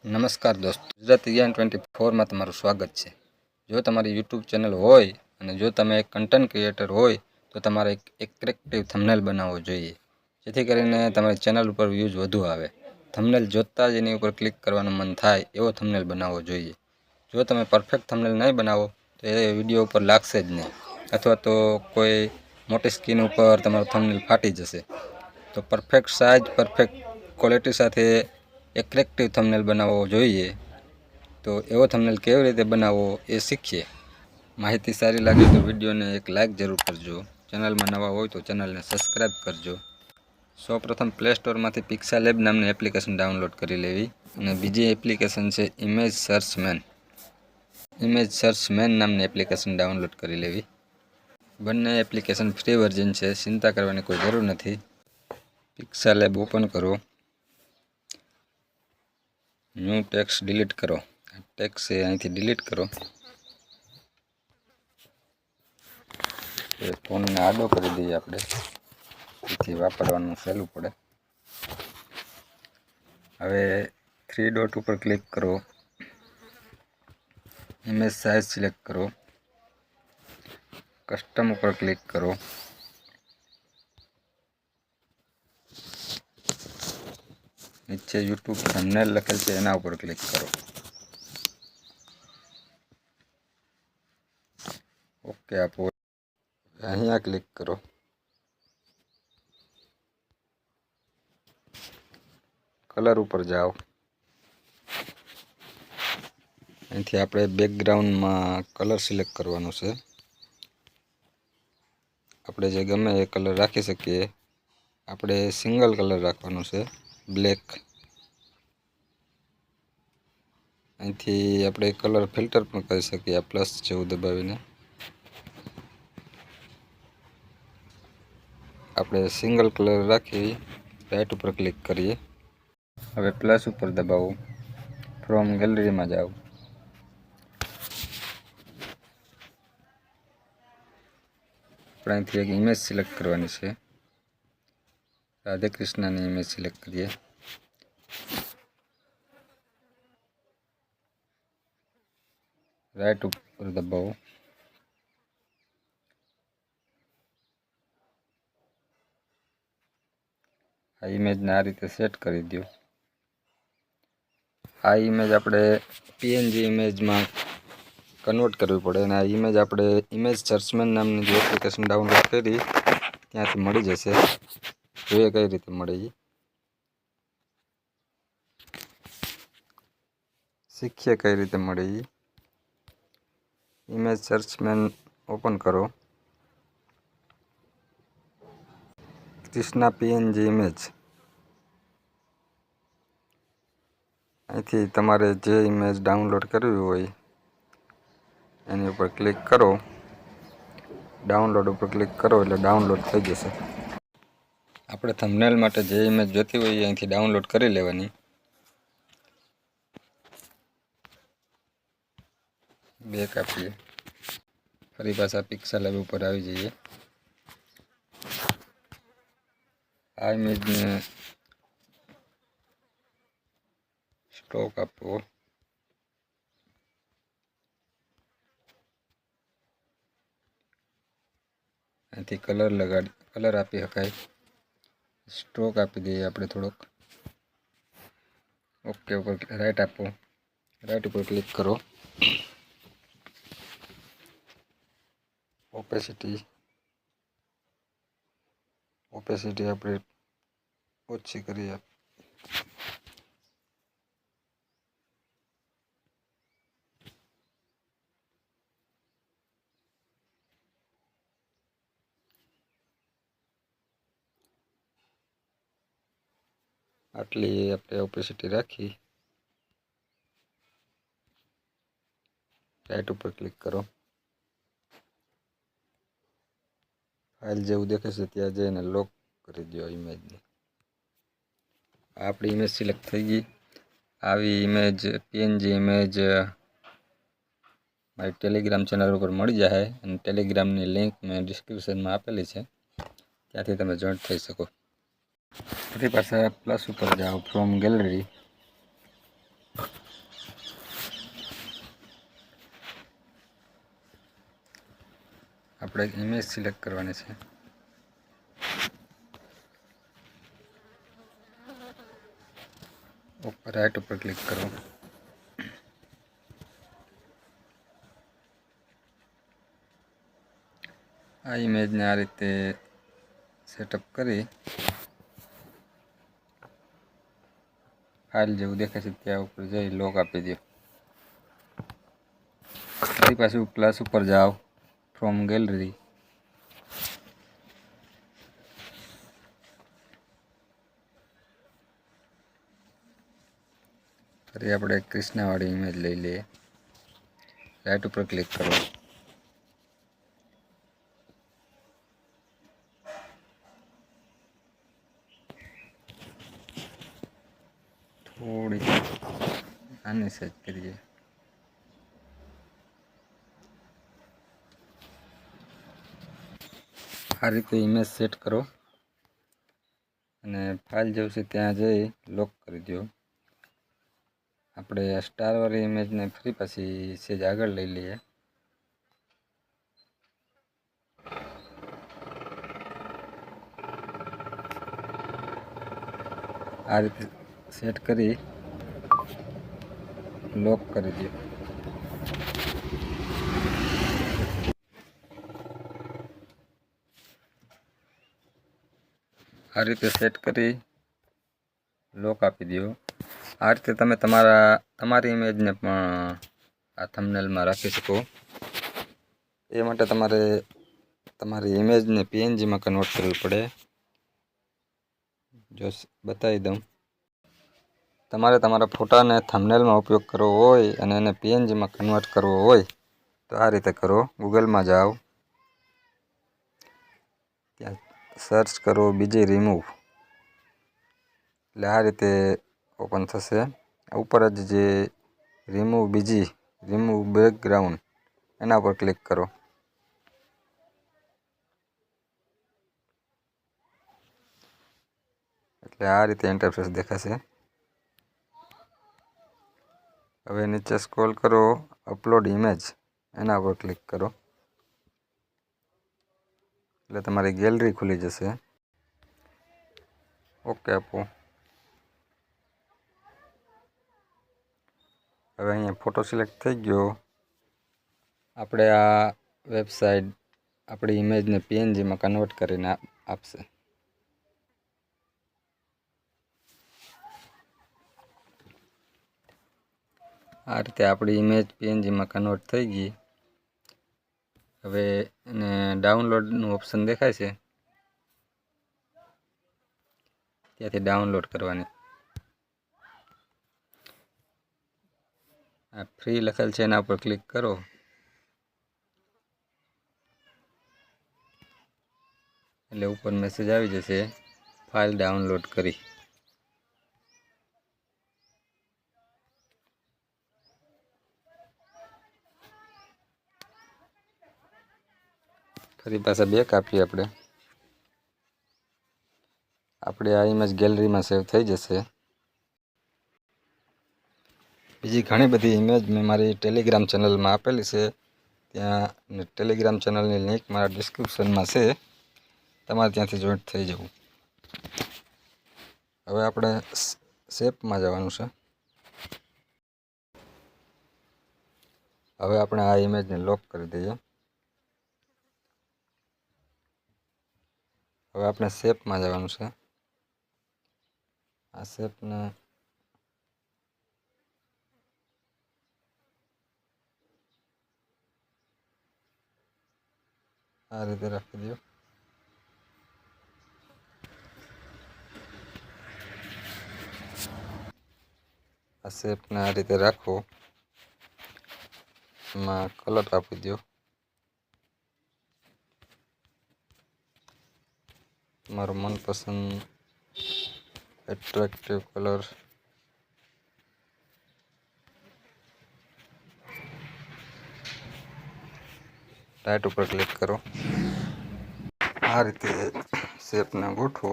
નમસ્કાર દોસ્તો, ગુજરાતી જ્ઞાન 24માં તમારું સ્વાગત છે। જો તમારી યુટ્યુબ ચેનલ હોય અને જો તમે એક કન્ટેન્ટ ક્રિએટર હોય તો તમારે એક એટ્રેક્ટિવ થંબનેલ બનાવવો જોઈએ, જેથી કરીને તમારી ચેનલ ઉપર વ્યૂઝ વધુ આવે। થંબનેલ જોતાં જ એની ઉપર ક્લિક કરવાનું મન થાય એવો થંબનેલ બનાવવો જોઈએ। જો તમે પરફેક્ટ થંબનેલ નહીં બનાવો તો એ વિડીયો ઉપર લાગશે જ નહીં, અથવા તો કોઈ મોટી સ્ક્રીન ઉપર તમારું થંબનેલ ફાટી જશે। તો પરફેક્ટ સાઇઝ, પરફેક્ટ ક્વોલિટી સાથે એટ્રેક્ટિવ થંબનેલ બનાવવો જોઈએ। તો એવો થંબનેલ કેવી રીતે બનાવવો એ શીખીએ। માહિતી સારી લાગે તો વિડીયોને એક લાઇક જરૂર કરજો। ચેનલમાં નવા હોય તો ચેનલને સબસ્ક્રાઈબ કરજો। સૌપ્રથમ પ્લે સ્ટોરમાંથી પિક્સાલેબ નામની એપ્લિકેશન ડાઉનલોડ કરી લેવી, અને બીજી એપ્લિકેશન છે image search man. Image search man નામની એપ્લિકેશન ડાઉનલોડ કરી લેવી। બંને એપ્લિકેશન ફ્રી વર્ઝન છે, ચિંતા કરવાની કોઈ જરૂર નથી। પિક્સાલેબ ઓપન કરો, ન્યૂ ટેક્સ્ટ ડિલીટ કરો। ટેક્સ્ટ છે અહીંથી ડિલીટ કરો। ફોનને આડો કરી દઈએ આપણે, જેથી વાપરવાનું સહેલું પડે। હવે 3 ડોટ ઉપર ક્લિક કરો, ઇમેજ સાઇઝ સિલેક્ટ કરો, કસ્ટમ ઉપર ક્લિક કરો, નીચે યુટ્યુબ થંબનેલ લખેલ છે એના ઉપર ક્લિક કરો, ઓકે આપો। અહીંયા ક્લિક કરો, કલર ઉપર જાઓ। અહીંથી આપણે બેકગ્રાઉન્ડમાં કલર સિલેક્ટ કરવાનો છે। આપણે જે ગમે એ કલર રાખી શકીએ। આપણે સિંગલ કલર રાખવાનો છે, બ્લેક। અહીંથી આપણે કલર ફિલ્ટર પણ કરી શકીએ, આ પ્લસ જેવું દબાવીને। આપણે સિંગલ કલર રાખી રાઈટ ઉપર ક્લિક કરીએ। હવે પ્લસ ઉપર દબાવો, ફ્રોમ ગેલેરીમાં જાઓ। આપણે અહીંથી એક ઇમેજ સિલેક્ટ કરવાની છે, રાધે કૃષ્ણની ઇમેજ સિલેક્ટ કરીએ। રાઈટ ઉપર દબાવો, આ ઇમેજને આ રીતે સેટ કરી દો। આ ઇમેજ આપણે પીએનજી ઇમેજમાં કન્વર્ટ કરવી પડે, અને આ ઇમેજ આપણે ઇમેજ સર્ચમેન નામની જે એપ્લિકેશન ડાઉનલોડ કરી ત્યાંથી મળી જશે। જોઈએ કઈ રીતે મળે એ, શીખીએ કઈ રીતે મળે એ। ઇમેજ સર્ચમેન ઓપન કરો, કૃષ્ણા પીએનજી ઇમેજ। અહીંથી તમારે જે ઇમેજ ડાઉનલોડ કરવી હોય એની ઉપર ક્લિક કરો, ડાઉનલોડ ઉપર ક્લિક કરો એટલે ડાઉનલોડ થઈ જશે। આપણે થંબનેલ માટે જે ઇમેજ જોતી હોય એ અહીંથી ડાઉનલોડ કરી લેવાની। બેક આપીએ, ફરી પાછા પિક્સાલેબ ઉપર આવી જઈએ। આ ઇમેજને સ્ટોક આપવો, અહીંથી કલર આપી શકાય। સ્ટ્રોક આપી દઈએ આપણે થોડોક, ઓકે ઉપર રાઈટ આપો, રાઈટ ઉપર ક્લિક કરો। ઓપેસિટી આપણે ઓછી કરીએ। આટલી આપણે ઓપેસિટી રાખી, રાઈટ ઉપર ક્લિક કરો। ફાઇલ જેવું દેખાશે ત્યાં જઈને લોક કરી દો ઇમેજને। આપણી ઇમેજ સિલેક્ટ થઈ ગઈ। આવી ઇમેજ પીએનજી ઇમેજ મારી ટેલિગ્રામ ચેનલ ઉપર મળી જાય, અને ટેલિગ્રામની લિંક મેં ડિસ્ક્રિપ્શનમાં આપેલી છે, ત્યાંથી તમે જોઈન્ટ થઈ શકો। ફરી પાછા પ્લસ ઉપર જાઓ, ફ્રોમ ગેલેરી, આપણે ઇમેજ સિલેક્ટ કરવાની છે। ઉપર રાઈટ ઉપર ક્લિક કરો। આ ઇમેજને આ રીતે સેટઅપ કરી ફાઇલ જેવું દેખાશે ત્યાં ઉપર જઈ લોક આપી દો। ફરી પાછું પ્લસ ઉપર જાઓ, ફ્રોમ ગેલેરી, ફરી આપણે કૃષ્ણવાળી ઇમેજ લઈ લઈએ। રાઈટ ઉપર ક્લિક કરો। થોડી આની સેટ કરીએ। આ રીતે ઇમેજ સેટ કરો અને ફાઇલ જેવું છે ત્યાં જઈ લોક કરી દો। આપણે સ્ટારવાળી ઇમેજને ફરી પાછી સેજ આગળ લઈ લઈએ। આ રીતે સેટ કરી લોક કરી દો। આ રીતે સેટ કરી લોક આપી દો। આ રીતે તમે તમારી ઇમેજને પણ આ થંબનેલમાં રાખી શકો। એ માટે તમારે તમારી ઇમેજને પીએનજીમાં કન્વર્ટ કરવી પડે। જો બતાવી દઉં, તમારે તમારા ફોટાને થંબનેલમાં ઉપયોગ કરવો હોય અને એને પીએનજીમાં કન્વર્ટ કરવો હોય તો આ રીતે કરો। ગૂગલમાં જાઓ, ત્યાં સર્ચ કરો બીજી રિમૂવ, એટલે આ રીતે ઓપન થશે। ઉપર જ જે રિમૂવ બેકગ્રાઉન્ડ એના પર ક્લિક કરો। એટલે આ રીતે ઇન્ટરફેસ દેખાશે। હવે નીચે સ્ક્રોલ કરો, અપલોડ ઇમેજ એના પર ક્લિક કરો એટલે તમારી ગેલેરી ખુલી જશે। ઓકે આપો। હવે અહીંયા ફોટો સિલેક્ટ થઈ ગયો। આપણે આ વેબસાઇટ આપણી ઇમેજને પીએનજીમાં કન્વર્ટ કરીને આપશે। આ રીતે આપણી ઇમેજ પીએનજીમાં કન્વર્ટ થઈ ગઈ। હવે એને ડાઉનલોડનું ઓપ્શન દેખાય છે, ત્યાંથી ડાઉનલોડ કરવાની। આ ફ્રી લખેલ છે એના પર ક્લિક કરો એટલે ઉપર મેસેજ આવી જશે, ફાઇલ ડાઉનલોડ કરી। ફરી પાછા બેક આપીએ આપણે આ ઇમેજ ગેલેરીમાં સેવ થઈ જશે। બીજી ઘણી બધી ઇમેજ મેં મારી ટેલિગ્રામ ચેનલમાં આપેલી છે, ત્યાં ટેલિગ્રામ ચેનલની લિંક મારા ડિસ્ક્રિપ્શનમાં છે, તમારે ત્યાંથી જોઈન્ટ થઈ જવું। હવે આપણે શેપમાં જવાનું છે। હવે આપણે આ ઇમેજને લોક કરી દઈએ। હવે આપણે શેપમાં જવાનું છે। આ શેપને આ રીતે રાખી દો। આ શેપને આ રીતે રાખો, એમાં કલર આપી દો, તમારો મનપસંદ એટ્રેક્ટિવ કલર। રાઈટ ઉપર ક્લિક કરો। આ રીતે શેપને ગોઠવો,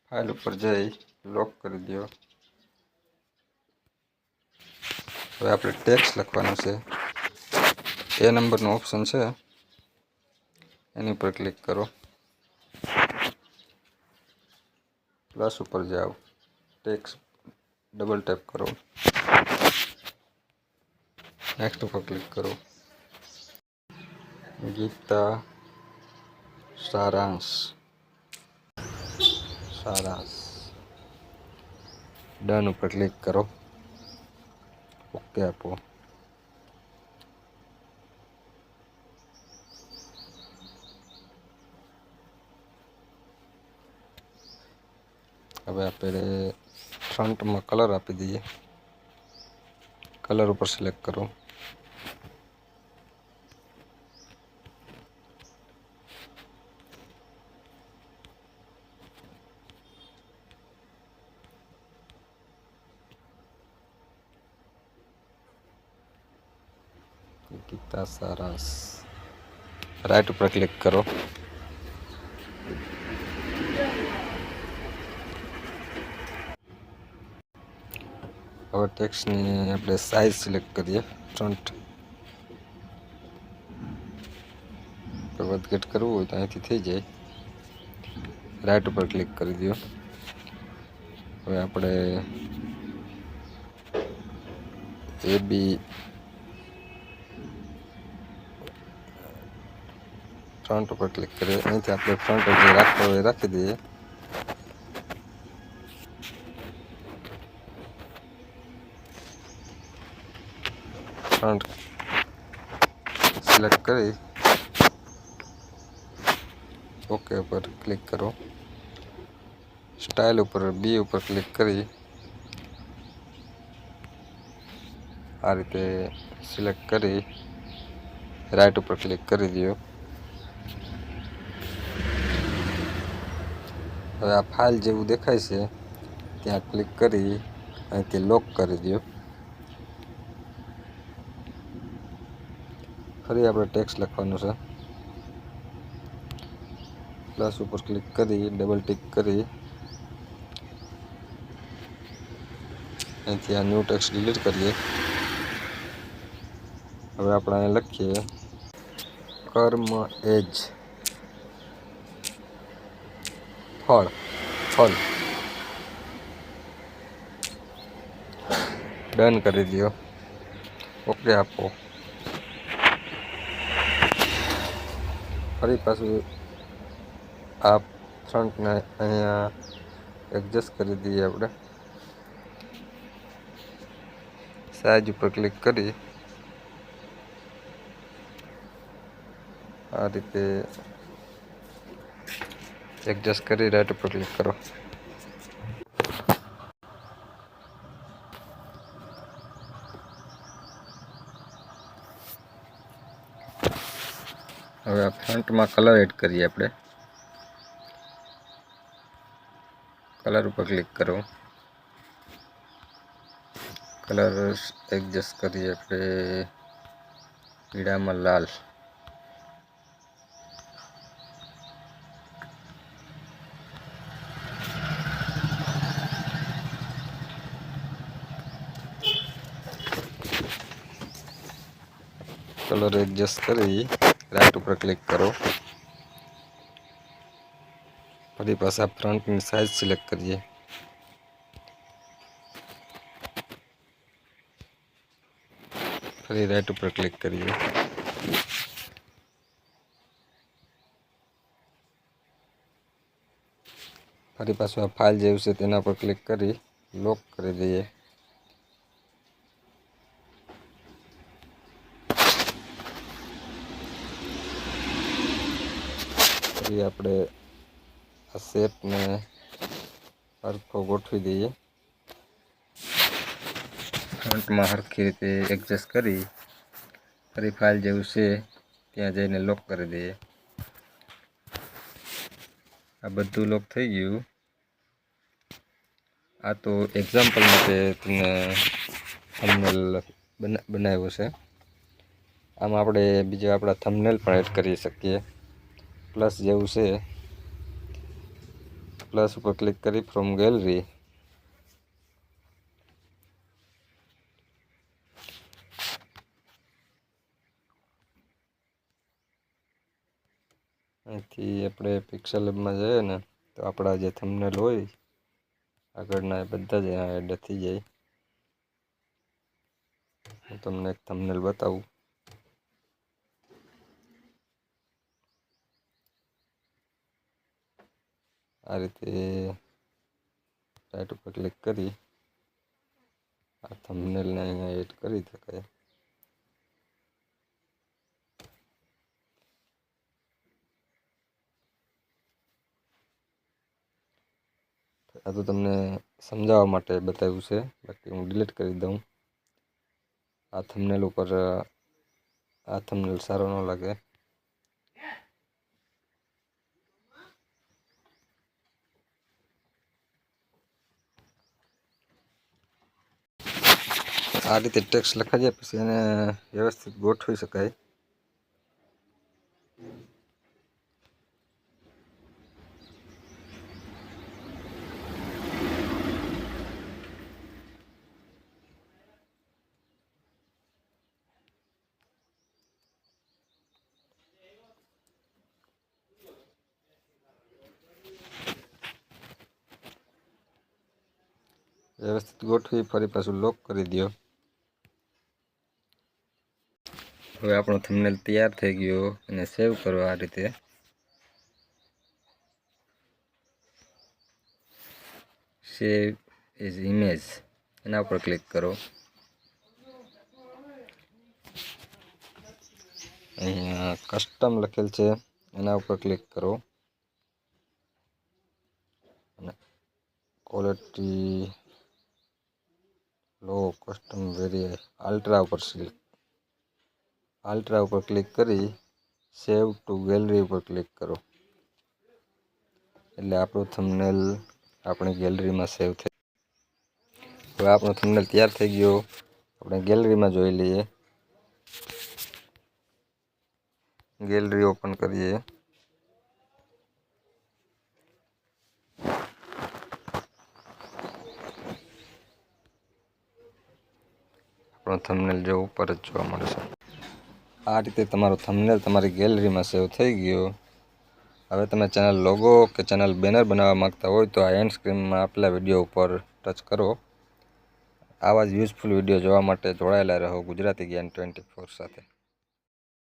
ફાઇલ ઉપર જઈ લોક કરી દો। હવે આપણે ટેક્સ્ટ લખવાનું છે, એ નંબરનો ઓપ્શન છે એની પર ક્લિક કરો, પ્લસ ઉપર જાઓ, ટેક્સ્ટ ડબલ ટેપ કરો, નેક્સ્ટ ઉપર ક્લિક કરો, ગીતા સારાંશ ડન ઉપર ક્લિક કરો, ઓકે આપો. હવે આપણે ફ્રન્ટમાં કલર આપી દઈએ, કલર ઉપર સિલેક્ટ કરો, ગીતા સારાંશ, રાઈટ ઉપર ક્લિક કરો, હવે ટેક્સ્ટની આપણે સાઇઝ સિલેક્ટ કરીએ, ફ્રન્ટ વધઘટ કરવું હોય તો અહીંથી થઈ જાય, રાઈટ ઉપર ક્લિક કરી દો. હવે આપણે AB ફ્રન્ટ ઉપર ક્લિક કરીએ, અહીંથી આપણે ફ્રન્ટ જે રાખવો હોય રાખી દઈએ. ફ્રન્ટ સિલેક્ટ કરી ઓકે ઉપર ક્લિક કરો, સ્ટાઇલ ઉપર બી ઉપર ક્લિક કરી આ રીતે સિલેક્ટ કરી રાઈટ ઉપર ક્લિક કરી દો. હવે આ ફાઇલ જેવું દેખાય છે ત્યાં ક્લિક કરી અહીંથી લોક કરી દો. ફરી આપણે ટેક્સ્ટ લખવાનું છે, પ્લસ ઉપર ક્લિક કરી ડબલ ટિક કરી અહીંથી આ ન્યૂ ટેક્સ્ટ ડિલીટ કરીએ. હવે આપણે અહીં લખીએ કર્મ એજ ફળ, ડન કરી દો, ઓકે આપો. ફરી પાછું આ ફ્રન્ટને અહીંયા એડજસ્ટ કરી દઈએ. આપણે સાઈઝ ઉપર ક્લિક કરી આ રીતે એડજસ્ટ કરી રાઈટ ઉપર ક્લિક કરો. હવે આ ફ્રન્ટમાં કલર એડ કરીએ. આપણે કલર ઉપર ક્લિક કરો, કલર એડજસ્ટ કરીએ આપણે પીળામાં લાલ, કલર એડજસ્ટ કરી રાઈટ ઉપર ક્લિક કરો. ફરી પાછા ફ્રન્ટની સાઈઝ સિલેક્ટ કરીએ, ફરી રાઈટ ઉપર ક્લિક કરીએ. ફરી પાછું આ ફાઇલ જેવું છે તેના પર ક્લિક કરી લોક કરી દઈએ. ફરી આપણે આ શેપને સરખો ગોઠવી દઈએ, ફ્રન્ટમાં સરખી રીતે એડજસ્ટ કરી ફરી ફાઇલ જેવું છે ત્યાં જઈને લોક કરી દઈએ. આ બધું લોક થઈ ગયું. આ તો એક્ઝામ્પલ માટે તમને થંબનેલ બનાવ્યું છે. આમાં આપણે બીજા આપણા થંબનેલ પણ એડ કરી શકીએ. પ્લસ જેવું છે, પ્લસ ઉપર ક્લિક કરી ફ્રોમ ગેલેરી અહીંથી આપણે પિક્સલ લેબમાં જઈએ ને તો આપણા જે થંબનેલ હોય આગળના એ બધા જ એડ થઈ જાય. હું તમને એક થંબનેલ બતાવું. આ રીતે રાઈટ ઉપર ક્લિક કરી આ થંબનેલને અહીંયા એડ કરી શકાય. આ તો તમને સમજાવવા માટે બતાવ્યું છે, બાકી હું ડિલીટ કરી દઉં. આ થંબનેલ ઉપર આ થંબનેલ સારો ન લાગે. આ રીતે ટેક્સ્ટ લખાઈ જાય પછી એને વ્યવસ્થિત ગોઠવી શકાય. વ્યવસ્થિત ગોઠવી ફરી પાછું લોક કરી દો. હવે આપણો થંબનેલ તૈયાર થઈ ગયો અને સેવ કરો. આ રીતે સેવ એઝ ઇમેજ એના ઉપર ક્લિક કરો. અહીંયા કસ્ટમ લખેલ છે એના ઉપર ક્લિક કરો અને ક્વોલિટી લો કસ્ટમ વેરી અલ્ટ્રા ઉપર ક્લિક કરી સેવ ટુ ગેલેરી ઉપર ક્લિક કરો. એટલે આપણું થંબનેલ આપણી ગેલેરીમાં સેવ થઈ. હવે આપણો થંબનેલ તૈયાર થઈ ગયો. આપણે ગેલેરીમાં જોઈ લઈએ. ગેલેરી ઓપન કરીએ. આપણો થંબનેલ જો ઉપર જ જોવા મળશે. આ રીતે તમારો થંબનેલ તમારી ગેલેરીમાં સેવ થઈ ગયો. હવે તમે ચેનલ લોગો કે ચેનલ બેનર બનાવવા માંગતા હોય તો આ એન્ડ સ્ક્રીનમાં આપેલા વિડીયો ઉપર ટચ કરો. આવા જ યુઝફુલ વિડીયો જોવા માટે જોડાયેલા રહો ગુજરાતી જ્ઞાન 24 સાથે.